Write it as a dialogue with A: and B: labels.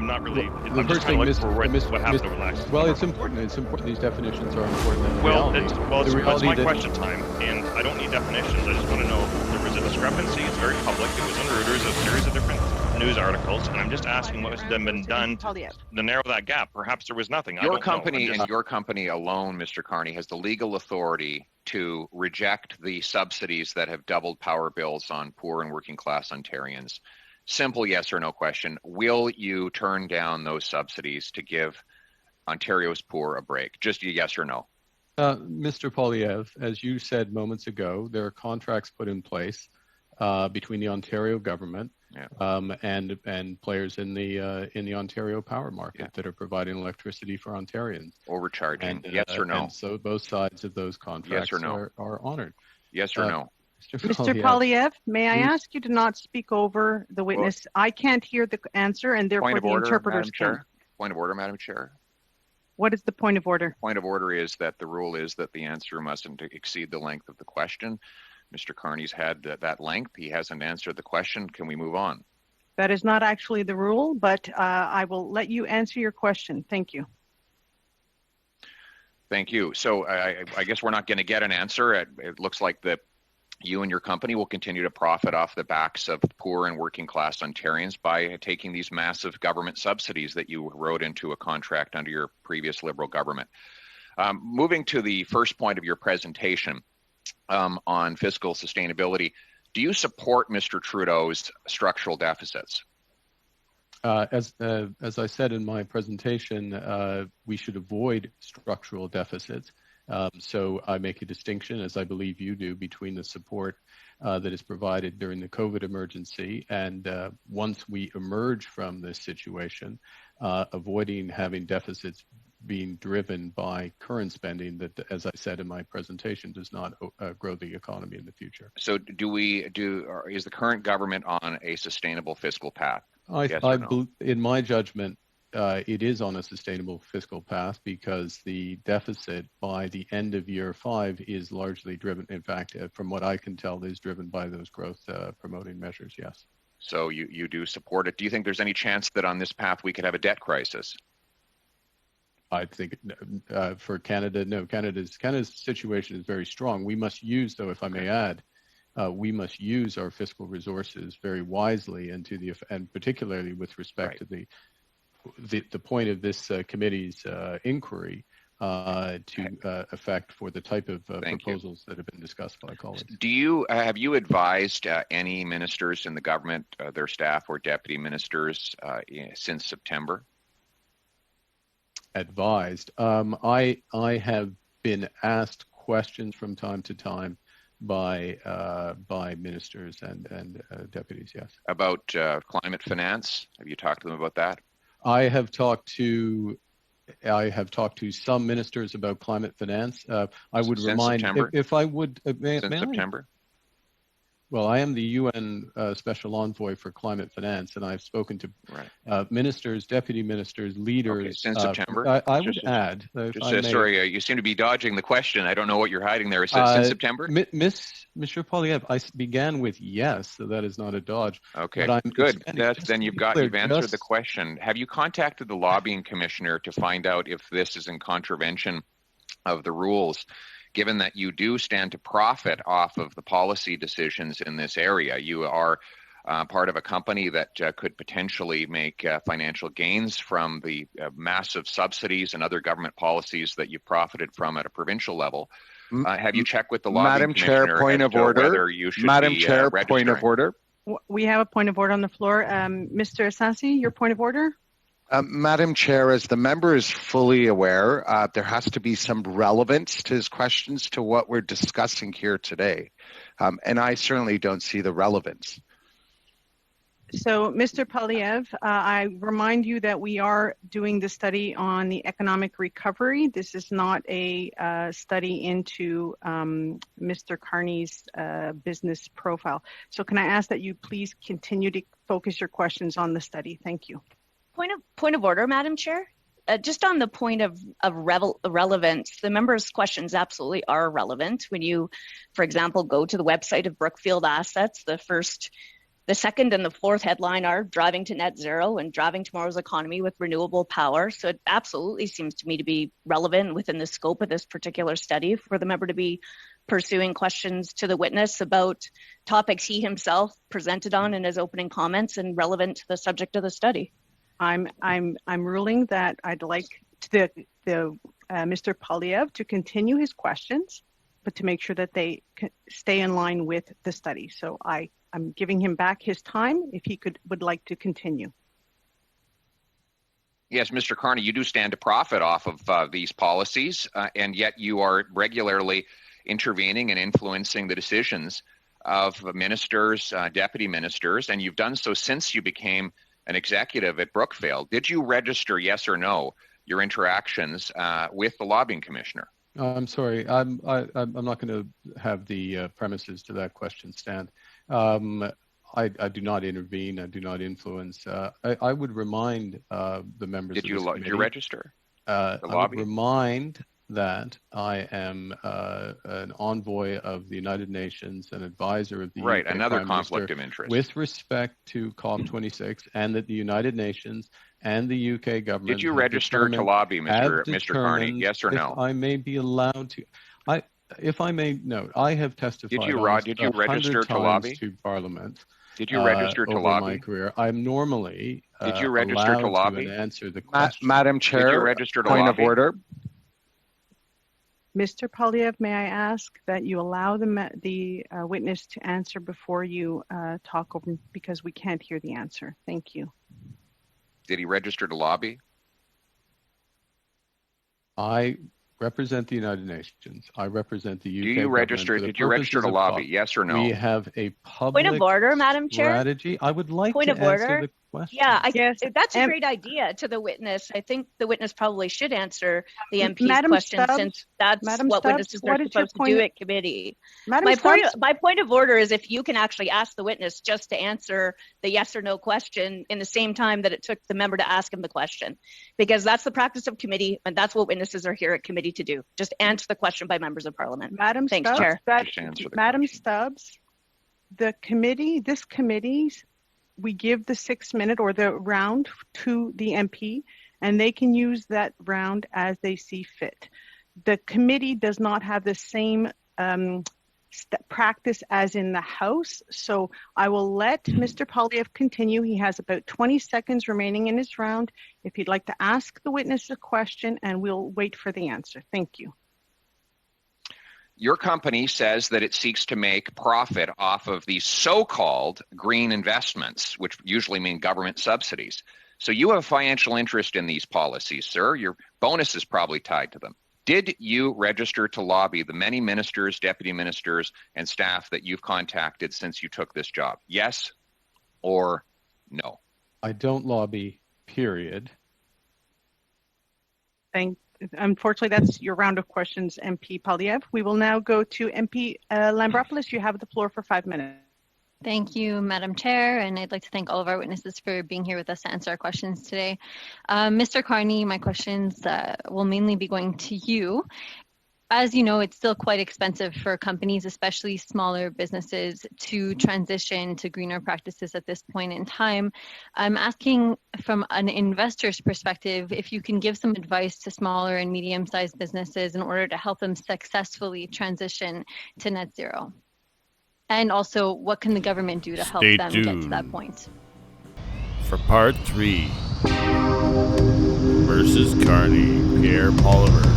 A: I'm not really.
B: The
A: I'm just
B: first
A: trying to
B: thing,
A: look for what happened over the last.
B: Well, it's important. It's important. These definitions are important. And
A: It's my question time, and I don't need definitions. I just want to know if there was a discrepancy. It's very public. It was under Reuters, a series of different news articles, and I'm just asking what has been done to narrow that gap. Perhaps there was nothing.
C: Your company and your company alone, Mr. Carney, has the legal authority to reject the subsidies that have doubled power bills on poor and working class Ontarians. Simple yes or no question. Will you turn down those subsidies to give Ontario's poor a break? Just a yes or no.
B: Mr. Poilievre, as you said moments ago, there are contracts put in place between the Ontario government and players in the Ontario power market that are providing electricity for Ontarians.
C: Overcharging, yes or no?
B: And so both sides of those contracts
C: yes or no?
B: are honored.
C: Yes or no?
D: Mr. Poilievre, may I ask you to not speak over the witness? I can't hear the answer, and therefore the interpreters can.
C: Point of order, Madam Chair.
D: What is the point of order?
C: Point of order is that the rule is that the answer mustn't exceed the length of the question. Mr. Carney's had that length. He hasn't answered the question. Can we move on?
D: That is not actually the rule, but I will let you answer your question. Thank you.
C: Thank you. So I guess we're not going to get an answer. It looks like that you and your company will continue to profit off the backs of poor and working class Ontarians by taking these massive government subsidies that you wrote into a contract under your previous Liberal government. Moving to the first point of your presentation on fiscal sustainability, do you support Mr. Trudeau's structural deficits?
B: As I said in my presentation, we should avoid structural deficits. So I make a distinction, as I believe you do, between the support that is provided during the COVID emergency and once we emerge from this situation, avoiding having deficits being driven by current spending that, as I said in my presentation, does not grow the economy in the future.
C: So is the current government on a sustainable fiscal path?
B: In my judgment, it is on a sustainable fiscal path because the deficit by the end of year 5 is largely driven, in fact, from what I can tell, is driven by those growth promoting measures, yes.
C: So you do support it. Do you think there's any chance that on this path we could have a debt crisis?
B: I think for Canada, no. Canada's situation is very strong. We must use, though, if I may add, we must use our fiscal resources very wisely and particularly with respect to the point of this committee's inquiry to effect for the type of proposals that have been discussed by colleagues.
C: Have you advised any ministers in the government, their staff or deputy ministers since September?
B: Advised. I have been asked questions from time to time by ministers and deputies. Yes.
C: About climate finance. Have you talked to them about that?
B: I have talked to some ministers about climate finance. I would remind
C: September?
B: if I would
C: since September.
B: Well, I am the UN Special Envoy for Climate Finance, and I've spoken to ministers, deputy ministers, leaders.
C: Since September?
B: I would add.
C: Sorry, you seem to be dodging the question. I don't know what you're hiding there. Since September?
B: Mr. Poilievre, I began with yes, so that is not a dodge.
C: Okay, good. Then you've answered the question. Have you contacted the lobbying commissioner to find out if this is in contravention of the rules? Given that you do stand to profit off of the policy decisions in this area, you are part of a company that could potentially make financial gains from the massive subsidies and other government policies that you've profited from at a provincial level. Have you checked with the lobbying commissioner?
E: Madam Chair, point of order.
C: Whether you should
E: Madam
C: be
E: Chair,
C: registering?
E: point of order.
D: We have a point of order on the floor. Mr. Asasi, your point of order?
E: Madam Chair, as the member is fully aware, there has to be some relevance to his questions to what we're discussing here today. And I certainly don't see the relevance.
D: So, Mr. Poilievre, I remind you that we are doing the study on the economic recovery. This is not a study into Mr. Carney's business profile. So can I ask that you please continue to focus your questions on the study? Thank you.
F: Point of order, Madam Chair. Just on the point of relevance, the member's questions absolutely are relevant. When you, for example, go to the website of Brookfield Assets, the first The second and the fourth headline are driving to net zero and driving tomorrow's economy with renewable power. So it absolutely seems to me to be relevant within the scope of this particular study for the member to be pursuing questions to the witness about topics he himself presented on in his opening comments and relevant to the subject of the study.
D: I'm ruling that I'd like the Mr. Poilievre to continue his questions, but to make sure that they stay in line with the study. So I'm giving him back his time if he would like to continue.
C: Yes, Mr. Carney, you do stand to profit off of these policies, and yet you are regularly intervening and influencing the decisions of ministers, deputy ministers, and you've done so since you became an executive at Brookfield. Did you register, yes or no, your interactions with the lobbying commissioner?
B: I'm sorry, I'm not going to have the premises to that question stand. I do not intervene. I do not influence. I would remind the members of this committee.
C: Did you register?
B: I would remind that I am an envoy of the United Nations, an advisor of the
C: right,
B: UK
C: another
B: Prime
C: conflict
B: Minister
C: of interest
B: with respect to COP26, and that the United Nations and the UK government.
C: Did you register to lobby, Mr. Carney? Yes or no?
B: If I may be allowed to. If I may note, I have testified.
C: Did you register to lobby?
B: To Parliament.
C: Did you register to lobby?
B: My career, I'm normally
C: did you register to lobby?
B: Answer the question.
E: Madam Chair,
C: did you register to
E: point
C: lobby?
E: of order.
D: Mr. Poilievre, may I ask that you allow the witness to answer before you talk over, because we can't hear the answer. Thank you.
C: Did he register to lobby?
B: I represent the United Nations. I represent the UK.
C: Do you register? Did you register to lobby? Yes or no?
B: We have a public
F: point of order, Madam Chair.
B: Strategy. I would like
F: point
B: to
F: of order.
B: Answer the question.
F: Yeah, that's a great idea to the witness. I think the witness probably should answer the MP's question, since that's what witnesses are supposed to do at committee. My point of order is if you can actually ask the witness just to answer the yes or no question in the same time that it took the member to ask him the question, because that's the practice of committee, and that's what witnesses are here at committee to do. Just answer the question by members of Parliament.
D: Madam
F: Thanks,
D: Stubbs,
F: Chair.
D: Madam Stubbs, this committee, we give the 6-minute or the round to the MP, and they can use that round as they see fit. The committee does not have the same practice as in the House, so I will let Mr. Poilievre continue. He has about 20 seconds remaining in his round if he'd like to ask the witness a question, and we'll wait for the answer. Thank you.
C: Your company says that it seeks to make profit off of these so-called green investments, which usually mean government subsidies. So you have a financial interest in these policies, sir. Your bonus is probably tied to them. Did you register to lobby the many ministers, deputy ministers, and staff that you've contacted since you took this job? Yes or no?
B: I don't lobby, period.
D: Unfortunately, that's your round of questions, MP Poilievre. We will now go to MP Lambropoulos. You have the floor for 5 minutes.
G: Thank you, Madam Chair, and I'd like to thank all of our witnesses for being here with us to answer our questions today. Mr. Carney, my questions will mainly be going to you. As you know, it's still quite expensive for companies, especially smaller businesses, to transition to greener practices at this point in time. I'm asking from an investor's perspective if you can give some advice to smaller and medium-sized businesses in order to help them successfully transition to net zero. And also, what can the government do to help them get to that point?
H: For part 3, versus Carney, Pierre Poilievre.